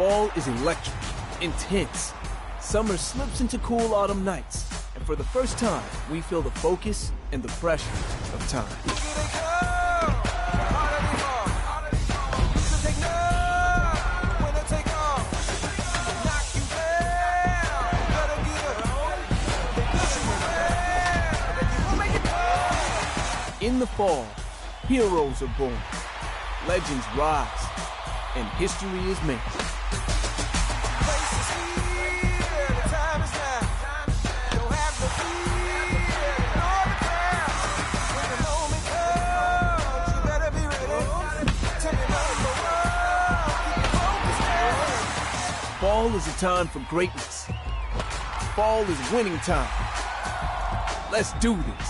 Fall is electric, intense. Summer slips into cool autumn nights. And for the first time, we feel the focus and the pressure of time. In the fall, heroes are born, legends rise, and history is made. Fall is a time for greatness. Fall is winning time. Let's do this.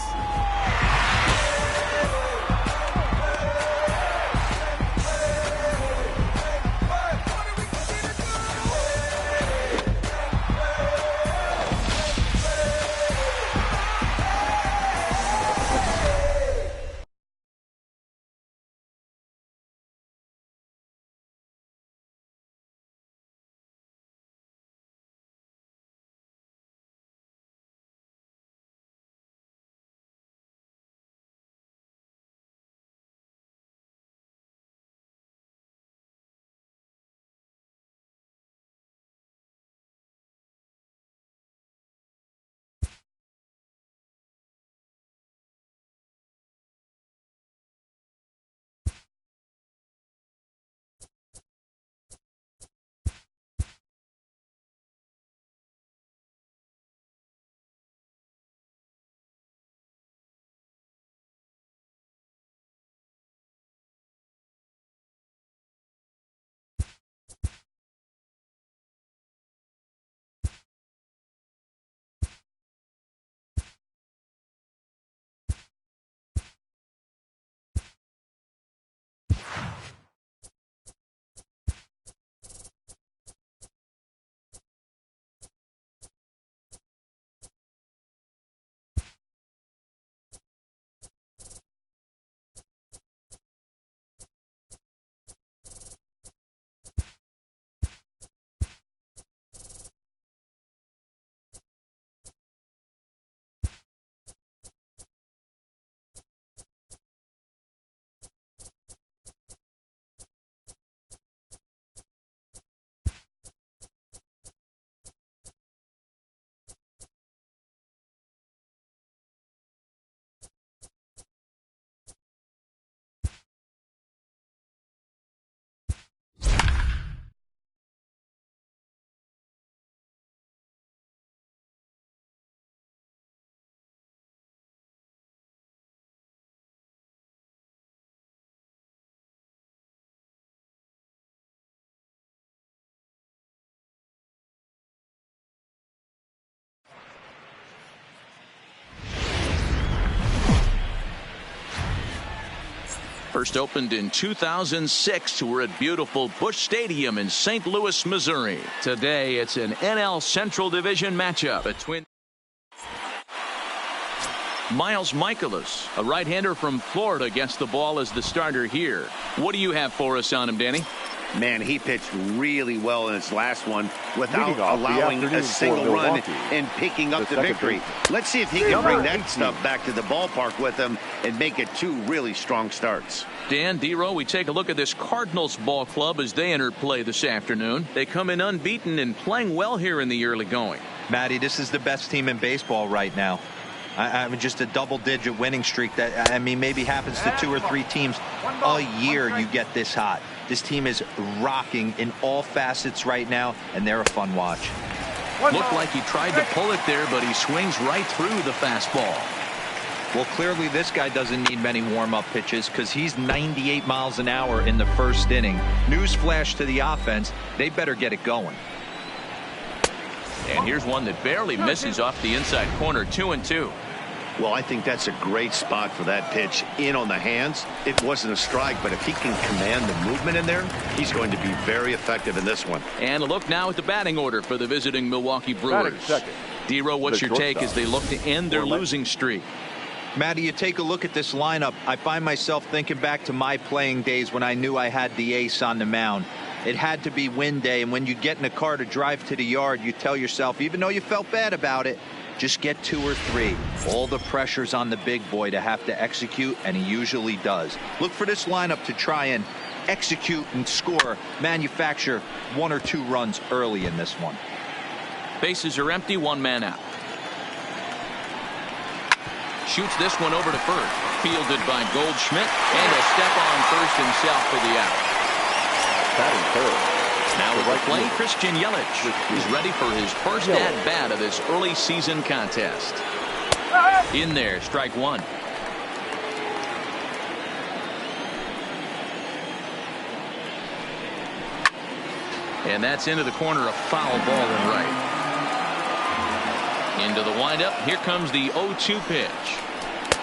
First opened in 2006. We're at beautiful Busch Stadium in St. Louis, Missouri. Today, it's an NL Central Division matchup between Miles Mikolas, a right-hander from Florida, gets the ball as the starter here. What do you have for us on him, Danny? Man, he pitched really well in his last one without allowing a single run and picking up the victory. Let's see if he can bring that stuff back to the ballpark with him and make it two really strong starts. Dan, D-Row, we take a look at this Cardinals ball club as they enter play this afternoon. They come in unbeaten and playing well here in the early going. Matty, this is the best team in baseball right now. I mean, just a double-digit winning streak that, I mean, maybe happens to 2 or 3 teams a year you get this hot. This team is rocking in all facets right now, and they're a fun watch. Looked like he tried to pull it there, but he swings right through the fastball. Well, clearly this guy doesn't need many warm-up pitches because he's 98 miles an hour in the first inning. Newsflash to the offense, they better get it going. And here's one that barely misses off the inside corner, 2-2. Well, I think that's a great spot for that pitch in on the hands. It wasn't a strike, but if he can command the movement in there, he's going to be very effective in this one. And a look now at the batting order for the visiting Milwaukee Brewers. D-Row, what's your take as they look to end their losing streak? Matty, you take a look at this lineup. I find myself thinking back to my playing days when I knew I had the ace on the mound. It had to be win day, and when you get in a car to drive to the yard, you tell yourself, even though you felt bad about it, just get 2 or 3. All the pressure's on the big boy to have to execute, and he usually does. Look for this lineup to try and execute and score, manufacture 1 or 2 runs early in this one. Bases are empty, 1 man out. Shoots this one over to first. Fielded by Goldschmidt, and a step on first himself for the out. Batting third. Now with the play, Christian Yelich is ready for his first at-bat of this early season contest. In there, strike 1. And that's into the corner, a foul ball and right. Into the windup, here comes the 0-2 pitch.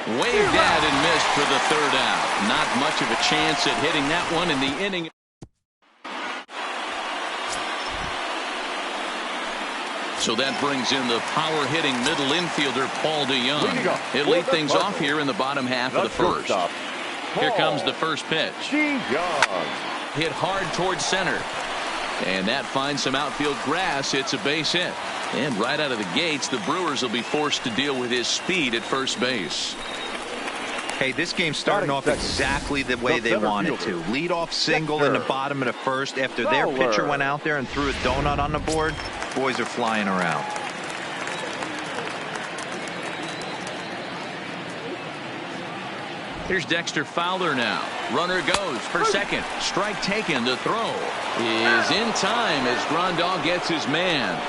Waved at and missed for the third out. Not much of a chance at hitting that one in the inning. So that brings in the power-hitting middle infielder, Paul DeJong. He'll lead things off here in the bottom half of the first. Here comes the first pitch. Hit hard towards center. And that finds some outfield grass. It's a base hit. And right out of the gates, the Brewers will be forced to deal with his speed at first base. Hey, this game's starting off exactly the way they wanted to. Lead off single in the bottom of the first after their pitcher went out there and threw a donut on the board. Boys are flying around. Here's Dexter Fowler now. Runner goes for second. Strike taken. The throw is in time as Grandal gets his man.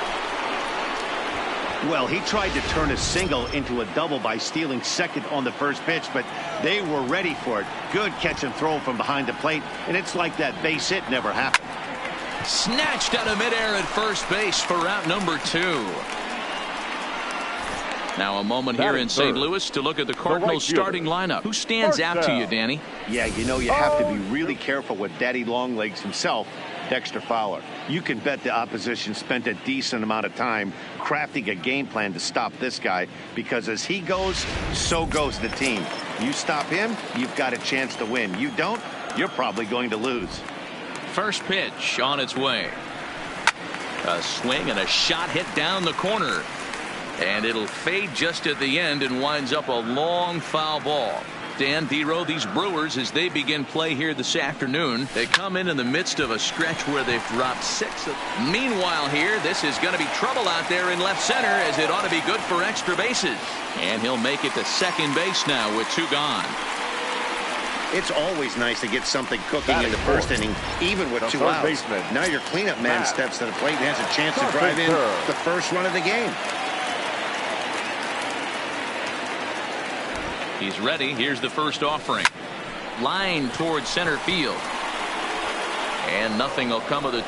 Well, he tried to turn a single into a double by stealing second on the first pitch, but they were ready for it. Good catch and throw from behind the plate, and it's like that base hit never happened. Snatched out of midair at first base for out number 2. Now a moment here in St. Louis to look at the Cardinals starting lineup. Who stands out to you, Danny? Yeah, you know, you have to be really careful with Daddy Longlegs himself, Dexter Fowler. You can bet the opposition spent a decent amount of time crafting a game plan to stop this guy, because as he goes, so goes the team. You stop him, you've got a chance to win. You don't, you're probably going to lose. First pitch on its way. A swing and a shot hit down the corner. And it'll fade just at the end and winds up a long foul ball. Dan Dero, these Brewers, as they begin play here this afternoon, they come in the midst of a stretch where they've dropped 6. Meanwhile here, this is going to be trouble out there in left center, as it ought to be good for extra bases. And he'll make it to second base now with 2 gone. It's always nice to get something cooking in the first inning, even with 2 outs. Now your cleanup man steps to the plate and has a chance to drive in the first run of the game. He's ready. Here's the first offering. Line towards center field. And nothing will come of the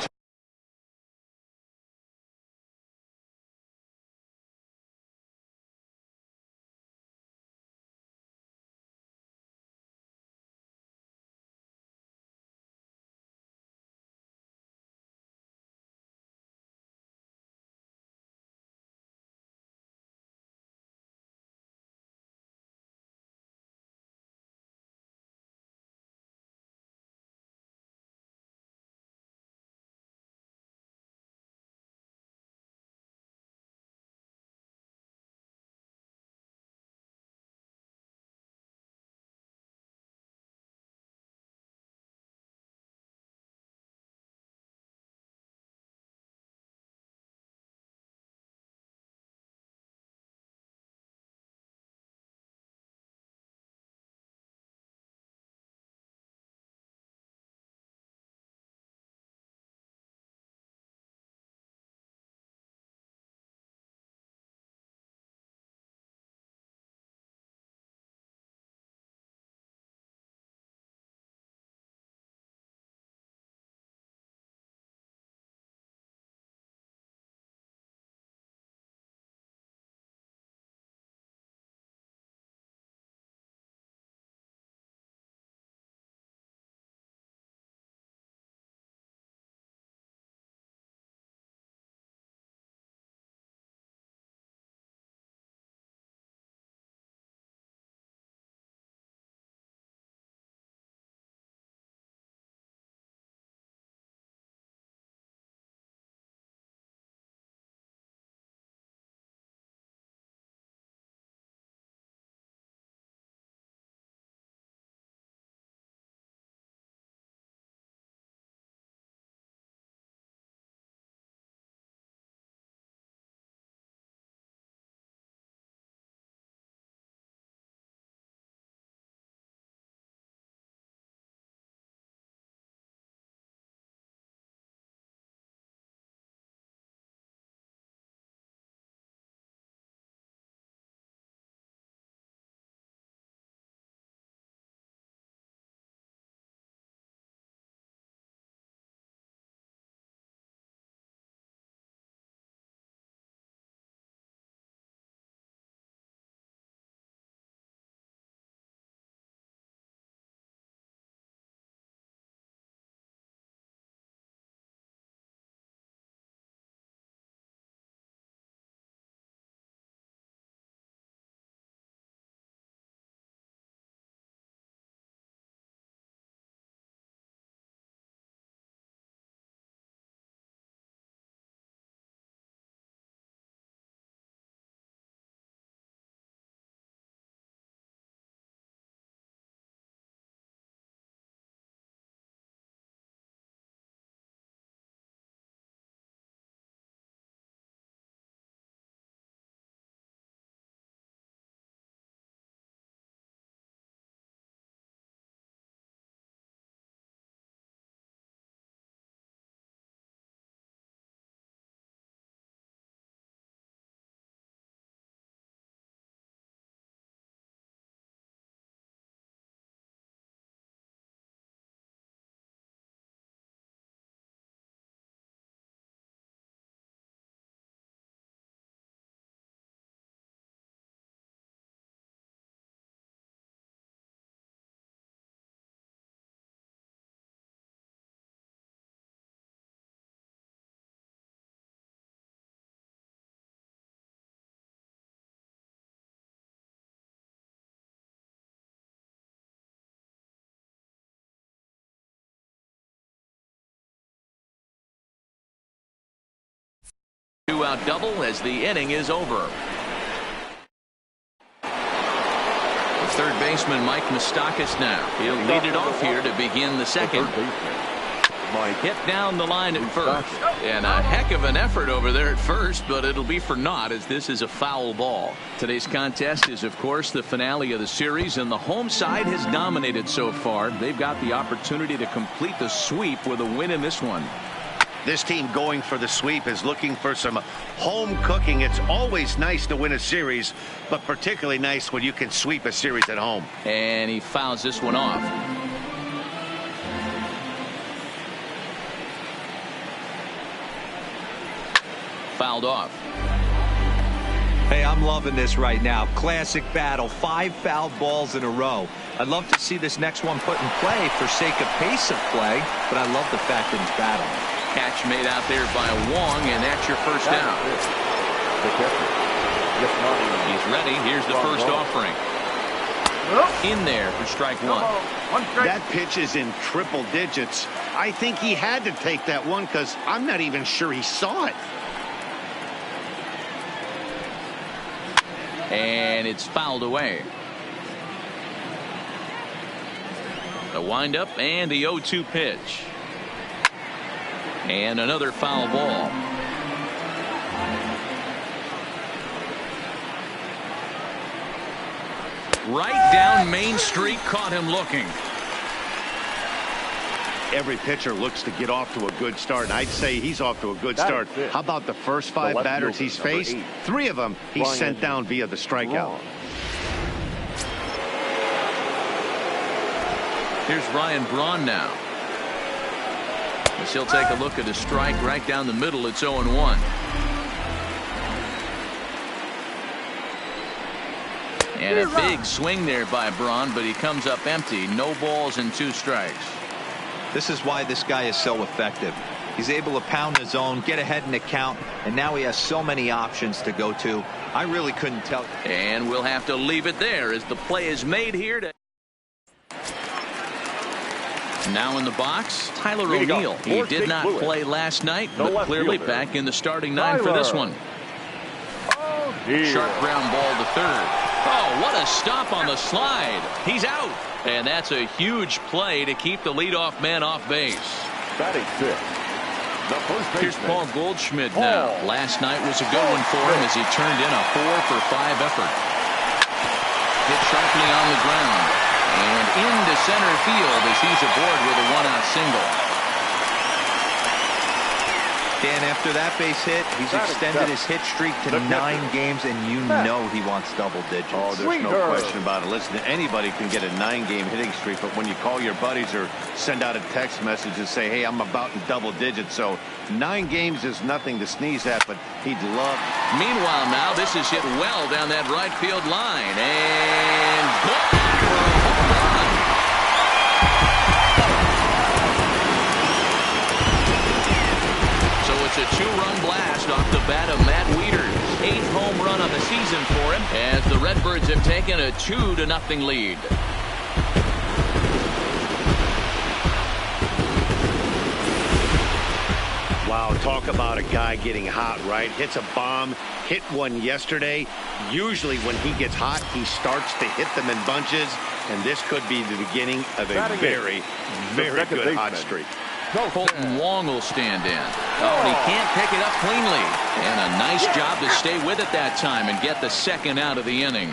2-out double as the inning is over. Third baseman Mike Moustakas now. He'll lead it off here to begin the second. Hit down the line at first. And a heck of an effort over there at first, but it'll be for naught as this is a foul ball. Today's contest is, of course, the finale of the series, and the home side has dominated so far. They've got the opportunity to complete the sweep with a win in this one. This team going for the sweep is looking for some home cooking. It's always nice to win a series, but particularly nice when you can sweep a series at home. And he fouls this one off. Fouled off. Hey, I'm loving this right now. Classic battle. 5 fouled balls in a row. I'd love to see this next one put in play for sake of pace of play, but I love the fact that he's battling. Catch made out there by Wong, and that's your first down. He's ready. Here's the first offering. In there for strike one. That pitch is in triple digits. I think he had to take that one because I'm not even sure he saw it. And it's fouled away. The windup and the 0-2 pitch. And another foul ball. Right down Main Street, caught him looking. Every pitcher looks to get off to a good start, and I'd say he's off to a good start. How about the first 5 batters he's faced? 3 of them he sent down via the strikeout. Here's Ryan Braun now. As he'll take a look at a strike right down the middle. It's 0-1. And a big swing there by Braun, but he comes up empty. No balls and 2 strikes. This is why this guy is so effective. He's able to pound the zone, get ahead in the count, and now he has so many options to go to. I really couldn't tell. And we'll have to leave it there as the play is made here. Now in the box, Tyler O'Neill. He did not play last night, but clearly back in the starting 9 for this one. Sharp ground ball to third. Oh, what a stop on the slide. He's out. And that's a huge play to keep the leadoff man off base. Batting 6. Here's Paul Goldschmidt now. Last night was a good one for him as he turned in a 4-for-5 effort. Hit sharply on the ground. And into center field as he's aboard with a 1-out single. Dan, after that base hit, he's extended his hit streak to 9 games, and you know he wants double digits. Oh, there's no question about it. Listen, anybody can get a 9-game hitting streak, but when you call your buddies or send out a text message and say, hey, I'm about in double digits, so 9 games is nothing to sneeze at, but he'd love. Meanwhile, now this is hit well down that right field line, and for a home run. So it's a 2-run blast off the bat of Matt Wieters. 8th home run of the season for him as the Redbirds have taken a 2-0 lead. Wow, talk about a guy getting hot, right? Hits a bomb, hit one yesterday. Usually when he gets hot, he starts to hit them in bunches, and this could be the beginning of a very, very good hot streak. Colton Wong will stand in. Oh, and he can't pick it up cleanly. And a nice job to stay with it that time and get the 2nd out of the inning.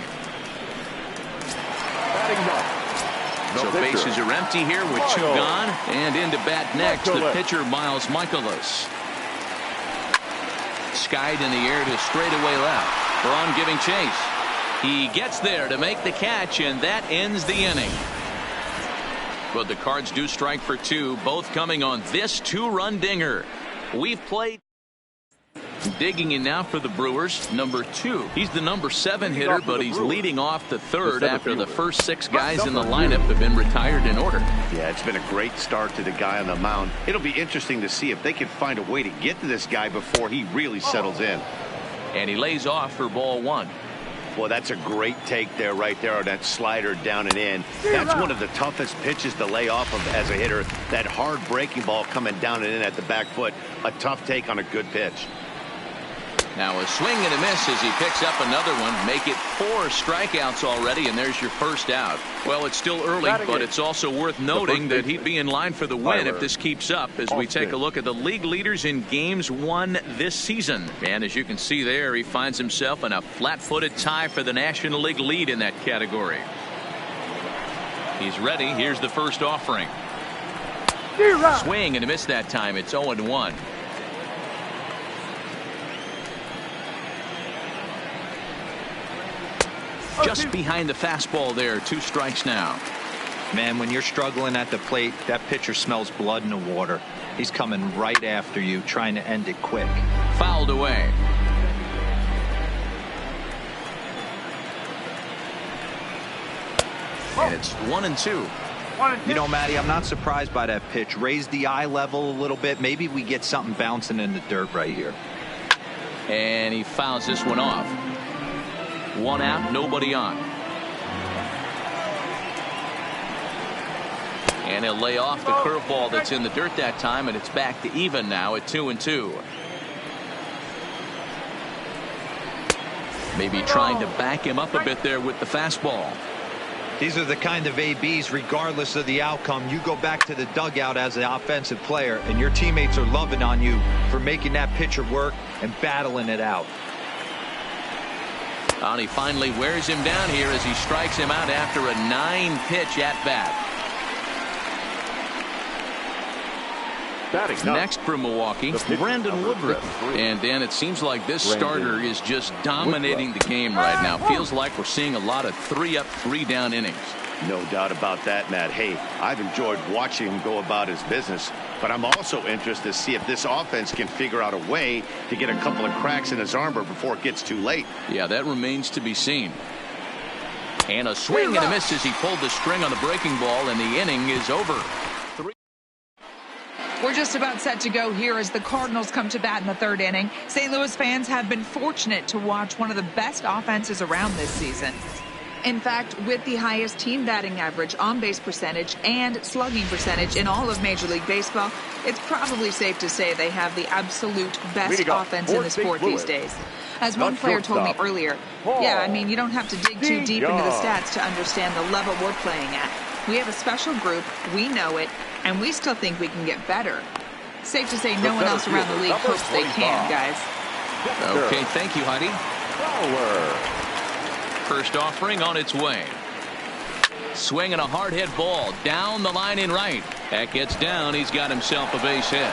So bases are empty here with 2 gone. And into bat next, the pitcher Miles Michaelis. Skied in the air to straightaway left. Braun giving chase. He gets there to make the catch, and that ends the inning. But the Cards do strike for 2, both coming on this 2-run dinger. We've played. Digging in now for the Brewers, number 2. He's the number 7 hitter, but he's leading off the 3rd after the first 6 guys in the lineup have been retired in order. Yeah, it's been a great start to the guy on the mound. It'll be interesting to see if they can find a way to get to this guy before he really settles in. And he lays off for ball 1. Well, that's a great take there, right there on that slider down and in. That's one of the toughest pitches to lay off of as a hitter. That hard breaking ball coming down and in at the back foot. A tough take on a good pitch. Now a swing and a miss as he picks up another one. Make it 4 strikeouts already, and there's your first out. Well, it's still early, but it's also worth noting that he'd be in line for the win if this keeps up as we take a look at the league leaders in games won this season. And as you can see there, he finds himself in a flat-footed tie for the National League lead in that category. He's ready. Here's the first offering. Swing and a miss that time. It's 0-1. Just behind the fastball there. 2 strikes now. Man, when you're struggling at the plate, that pitcher smells blood in the water. He's coming right after you, trying to end it quick. Fouled away. And it's 1-2. You know, Matty, I'm not surprised by that pitch. Raise the eye level a little bit. Maybe we get something bouncing in the dirt right here. And he fouls this one off. 1 out, nobody on. And he'll lay off the curveball that's in the dirt that time, and it's back to even now at 2-2. Maybe trying to back him up a bit there with the fastball. These are the kind of ABs, regardless of the outcome. You go back to the dugout as an offensive player, and your teammates are loving on you for making that pitcher work and battling it out. And he finally wears him down here as he strikes him out after a 9-pitch at bat. Next for Milwaukee, Brandon Woodruff. And Dan, it seems like this starter is just dominating the game right now. Feels like we're seeing a lot of 3-up, 3-down innings. No doubt about that, Matt. Hey, I've enjoyed watching him go about his business, but I'm also interested to see if this offense can figure out a way to get a couple of cracks in his armor before it gets too late. Yeah, that remains to be seen. And a swing and a miss as he pulled the string on the breaking ball, and the inning is over. We're just about set to go here as the Cardinals come to bat in the 3rd inning. St. Louis fans have been fortunate to watch one of the best offenses around this season. In fact, with the highest team batting average, on-base percentage, and slugging percentage in all of Major League Baseball, it's probably safe to say they have the absolute best offense in the sport these days. As one player told me earlier, yeah, I mean, you don't have to dig too deep into the stats to understand the level we're playing at. We have a special group, we know it, and we still think we can get better. Safe to say no one else around the league hopes they can, guys. Okay, thank you, Heidi. First offering on its way. Swinging a hard hit ball down the line in right. That gets down. He's got himself a base hit.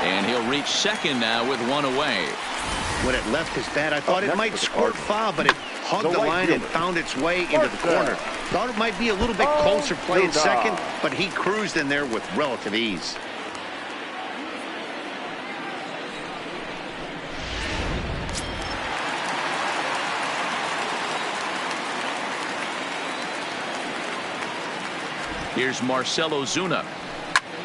And he'll reach second now with 1 away. When it left his bat, I thought it might squirt foul, but it hugged the line and found its way into the corner. Thought it might be a little bit closer play at second, but he cruised in there with relative ease. Here's Marcell Ozuna.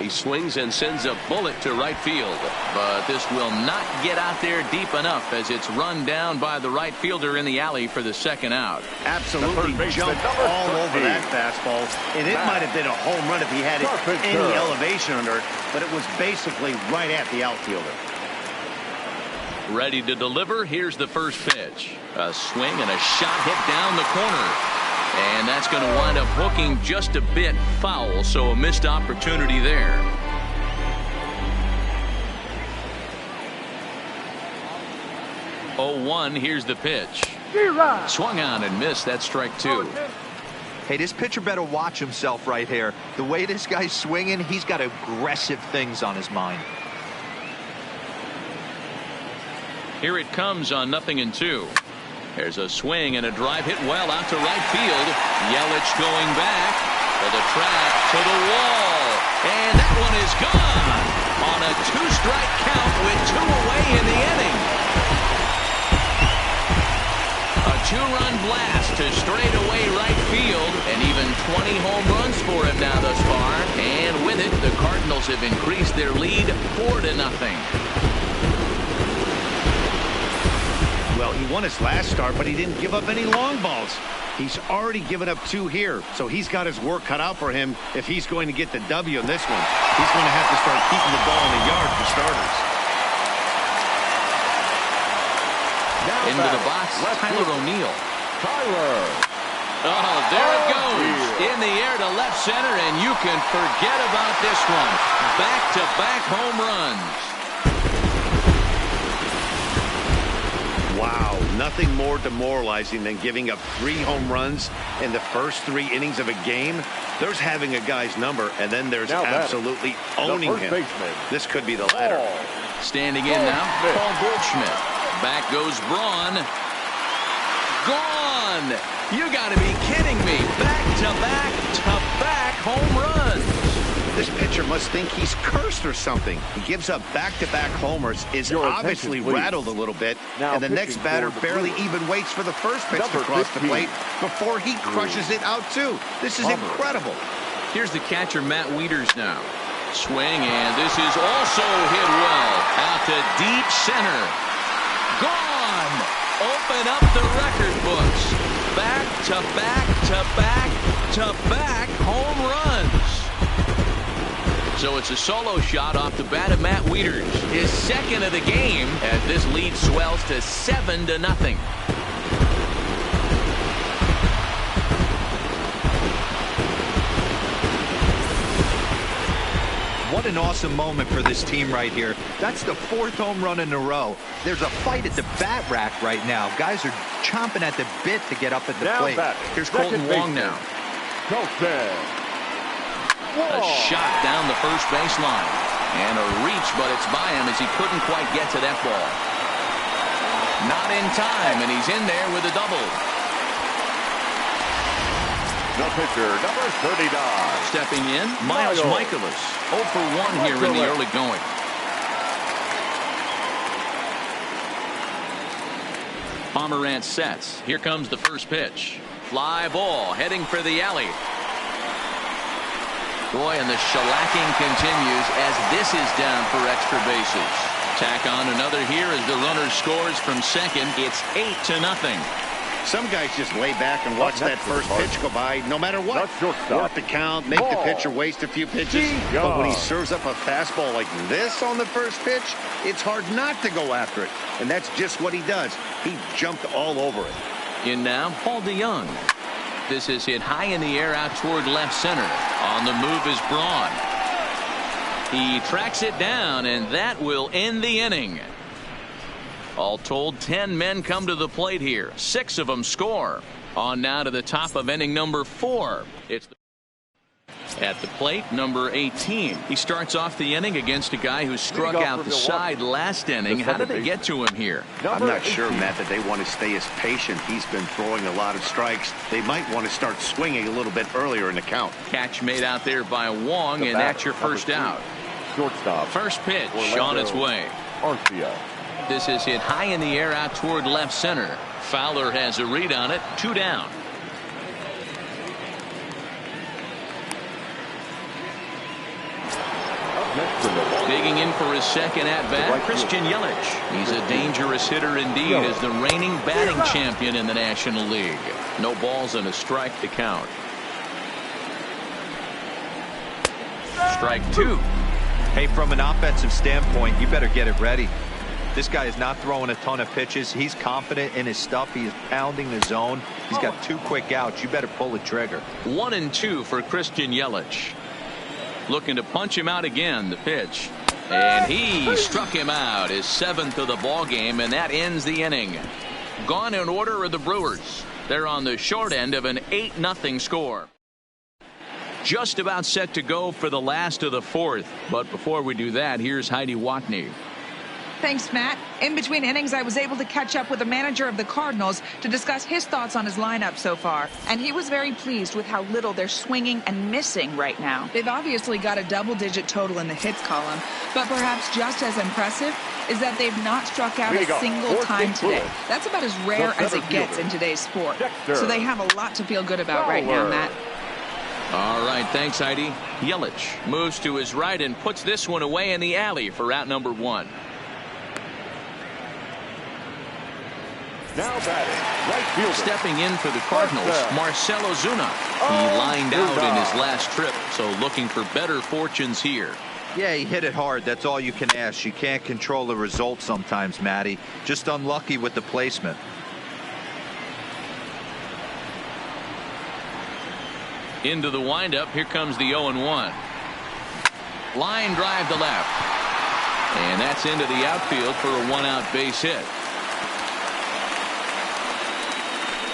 He swings and sends a bullet to right field, but this will not get out there deep enough as it's run down by the right fielder in the alley for the 2nd out. Absolutely jumped all over that fastball, and it might have been a home run if he had any elevation under it, but it was basically right at the outfielder. Ready to deliver. Here's the first pitch. A swing and a shot hit down the corner. And that's going to wind up hooking just a bit foul, so a missed opportunity there. Oh, 1, here's the pitch. Swung on and missed. That's strike 2. Hey, this pitcher better watch himself right here. The way this guy's swinging, he's got aggressive things on his mind. Here it comes on 0-2. There's a swing and a drive hit well out to right field. Yelich going back for the trap to the wall. And that one is gone on a 2-strike count with 2 away in the inning. A 2-run blast to straightaway right field, and even 20 home runs for him now thus far. And with it, the Cardinals have increased their lead 4-0. Well, he won his last start, but he didn't give up any long balls. He's already given up 2 here, so he's got his work cut out for him if he's going to get the W in this one. He's going to have to start keeping the ball in the yard for starters. Into the box, Tyler O'Neill. Tyler. Oh, there it goes. In the air to left center, and you can forget about this one. Back-to-back home runs. Wow, nothing more demoralizing than giving up 3 home runs in the first 3 innings of a game. There's having a guy's number, and then there's absolutely owning him. This could be the latter. Standing in now, Paul Goldschmidt. Back goes Braun. Gone! You got to be kidding me. Back-to-back home runs. This pitcher must think he's cursed or something. He gives up back-to-back homers, is obviously rattled a little bit, and the next batter barely even waits for the first pitch to cross the plate before he crushes it out too. This is incredible. Here's the catcher, Matt Wieters now. Swing, and this is also hit well. Out to deep center. Gone! Open up the record books. Back-to-back home runs. So it's a solo shot off the bat of Matt Wieters. His second of the game as this lead swells to 7-0. What an awesome moment for this team right here. That's the 4th home run in a row. There's a fight at the bat rack right now. Guys are chomping at the bit to get up at the plate. Here's Colton Wong now. A shot down the first baseline. And a reach, but it's by him as he couldn't quite get to that ball. Not in time, and he's in there with a double. The pitcher, number 39. Stepping in, Miles Michaelis. 0 for 1 here in the early going. Pomerantz sets. Here comes the first pitch. Fly ball heading for the alley. Boy, and the shellacking continues as this is down for extra bases. Tack on another here as the runner scores from second. It's 8-0. Some guys just lay back and watch that first pitch go by no matter what. Work the count, make the pitcher waste a few pitches. But when he serves up a fastball like this on the first pitch, it's hard not to go after it. And that's just what he does. He jumped all over it. In now, Paul DeJong. This is hit high in the air out toward left center. On the move is Braun. He tracks it down, and that will end the inning. All told, 10 men come to the plate here. 6 of them score. On now to the top of inning number 4. It's at the plate, number 18. He starts off the inning against a guy who struck out the side last inning. How did they get to him here? I'm not sure, Matt, that they want to stay as patient. He's been throwing a lot of strikes. They might want to start swinging a little bit earlier in the count. Catch made out there by Wong, and that's your first out. Shortstop. First pitch on its way. Arcia. This is hit high in the air out toward left center. Fowler has a read on it. 2 down. Digging in for his second at-bat, Christian Yelich. He's a dangerous hitter indeed as the reigning batting champion in the National League. No balls and a strike to count. Strike 2. Hey, from an offensive standpoint, you better get it ready. This guy is not throwing a ton of pitches. He's confident in his stuff. He is pounding the zone. He's got 2 quick outs. You better pull the trigger. 1-2 for Christian Yelich. Looking to punch him out again, the pitch. And he struck him out, his 7th of the ball game, and that ends the inning. Gone in order are the Brewers. They're on the short end of an 8-0 score. Just about set to go for the last of the 4th. But before we do that, here's Heidi Watney. Thanks, Matt. In between innings, I was able to catch up with the manager of the Cardinals to discuss his thoughts on his lineup so far. And he was very pleased with how little they're swinging and missing right now. They've obviously got a double-digit total in the hits column, but perhaps just as impressive is that they've not struck out a single time today. That's about as rare as it gets in today's sport. So they have a lot to feel good about right now, Matt. All right, thanks, Heidi. Yelich moves to his right and puts this one away in the alley for out number 1. Now batting, right fielder. Stepping in for the Cardinals, Marcell Ozuna. He lined out in his last trip, so looking for better fortunes here. Yeah, he hit it hard. That's all you can ask. You can't control the result sometimes, Matty. Just unlucky with the placement. Into the windup. Here comes the 0-1. Line drive to left. And that's into the outfield for a one-out base hit.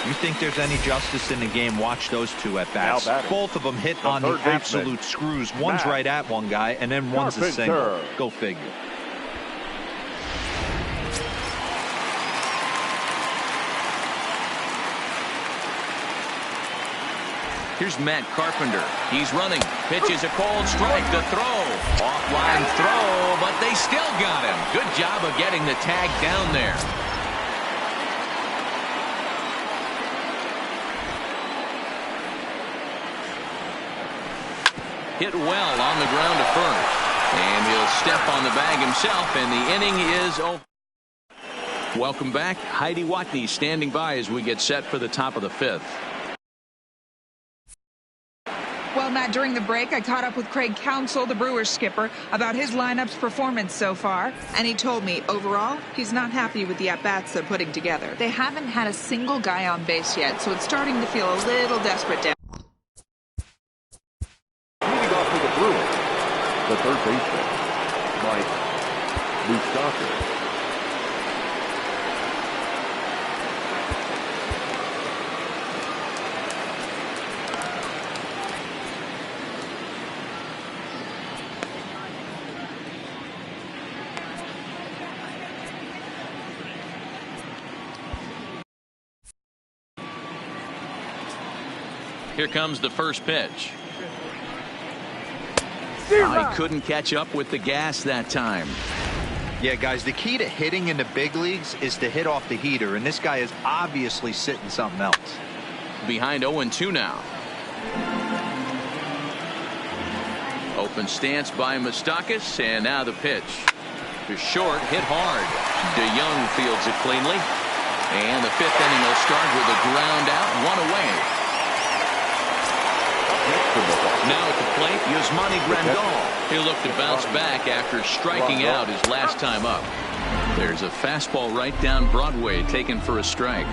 You think there's any justice in the game? Watch those two at bats. Both of them hit on the absolute screws. One's right at one guy, and then one's a single. Go figure. Here's Matt Carpenter. He's running. Pitches a cold strike to throw. Offline throw, but they still got him. Good job of getting the tag down there. Hit well on the ground to first. And he'll step on the bag himself, and the inning is over. Welcome back. Heidi Watney standing by as we get set for the top of the fifth. Well, Matt, during the break, I caught up with Craig Counsell, the Brewers skipper, about his lineup's performance so far. And he told me, overall, he's not happy with the at-bats they're putting together. They haven't had a single guy on base yet, so it's starting to feel a little desperate down. Leading off for the Brewers, the third baseman, Mike Moustakas. Here comes the first pitch. He couldn't catch up with the gas that time. Yeah, guys, the key to hitting in the big leagues is to hit off the heater, and this guy is obviously sitting something else. Behind 0-2 now. Open stance by Moustakas, and now the pitch. To short, hit hard. DeYoung fields it cleanly. And the fifth inning will start with a ground out, one away. Now at the plate, Yasmani Grandal. He'll look to bounce back after striking out his last time up. There's a fastball right down Broadway taken for a strike.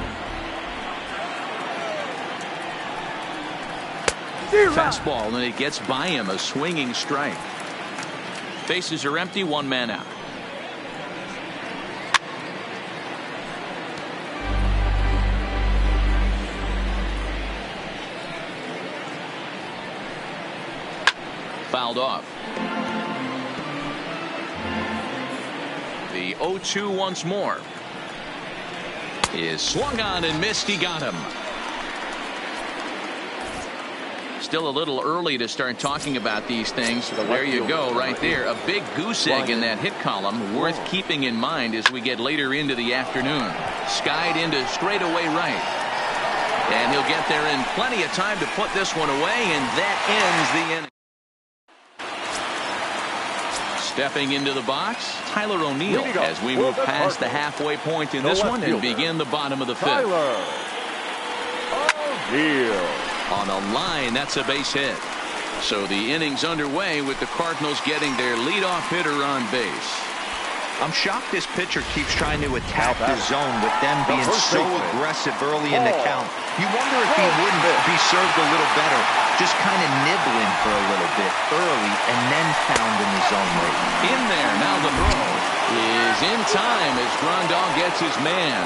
Fastball, and it gets by him, a swinging strike. Bases are empty, one man out. Fouled off. The 0-2 once more. Is swung on and missed. He got him. Still a little early to start talking about these things. There you go, right there. A big goose egg in that hit column, worth keeping in mind as we get later into the afternoon. Skied into straightaway right. And he'll get there in plenty of time to put this one away, and that ends the inning. Stepping into the box, Tyler O'Neill, as we move past the halfway point in this one and begin the bottom of the fifth. On a line, that's a base hit. So the inning's underway with the Cardinals getting their leadoff hitter on base. I'm shocked this pitcher keeps trying to attack the zone with them being so aggressive early in the count. You wonder if he wouldn't be served a little better, just kind of nibbling for a little bit early and then found in the zone late. In there, now the throw is in time as Grandal gets his man.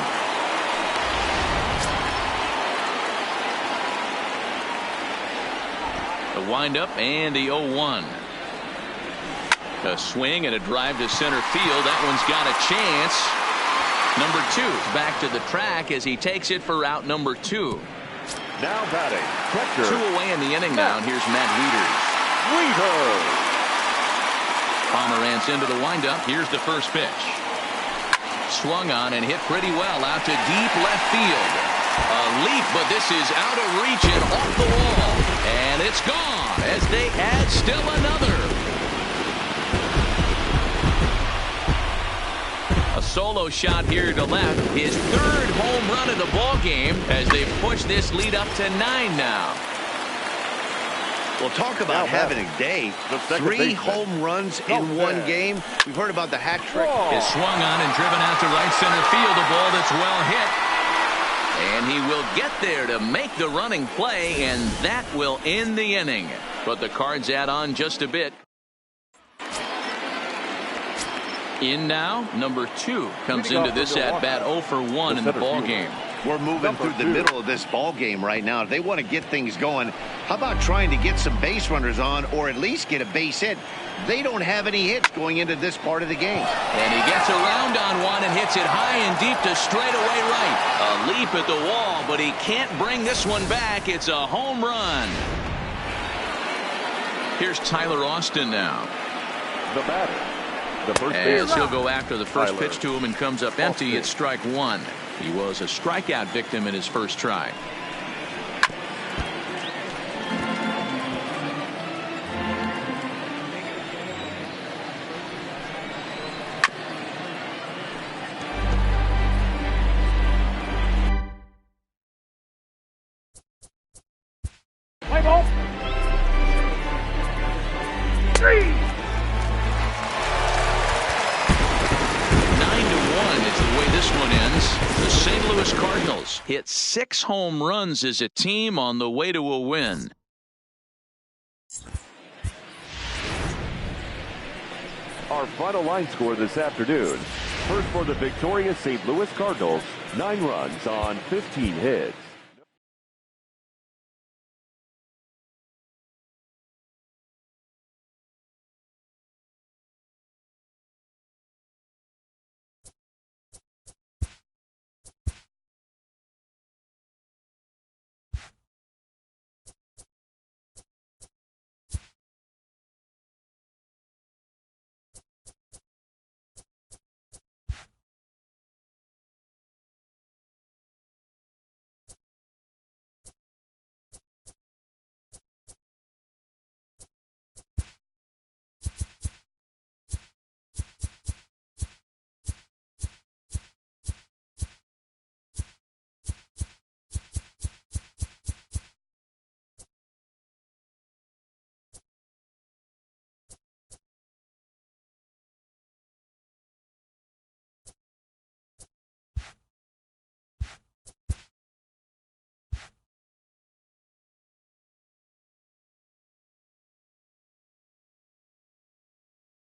The windup and the 0-1. A swing and a drive to center field. That one's got a chance. Number 2 back to the track as he takes it for out number 2. Now batting, catcher. 2 away in the inning now, and here's Matt Wieters. Pomeranz into the windup. Here's the first pitch. Swung on and hit pretty well out to deep left field. A leap, but this is out of reach and off the wall. And it's gone as they add still another. A solo shot here to left. His third home run of the ball game as they push this lead up to 9 now. Well, talk about having a day. 3 home runs in one game. We've heard about the hat trick. Is swung on and driven out to right center field. A ball that's well hit. And he will get there to make the running play, and that will end the inning. But the Cards add on just a bit. In now, number 2 comes into this at-bat 0 for 1 in the ball game. We're moving through the middle of this ball game right now. If they want to get things going, how about trying to get some base runners on, or at least get a base hit? They don't have any hits going into this part of the game. And he gets around on one and hits it high and deep to straightaway right. A leap at the wall, but he can't bring this one back. It's a home run. Here's Tyler Austin now. The batter. The first As he'll go after the first pitch to him and comes up empty. It's strike 1. He was a strikeout victim in his first try. Play ball. 3. 9-1 is the way this one ends. The St. Louis Cardinals hit 6 home runs as a team on the way to a win. Our final line score this afternoon. First for the victorious St. Louis Cardinals, 9 runs on 15 hits.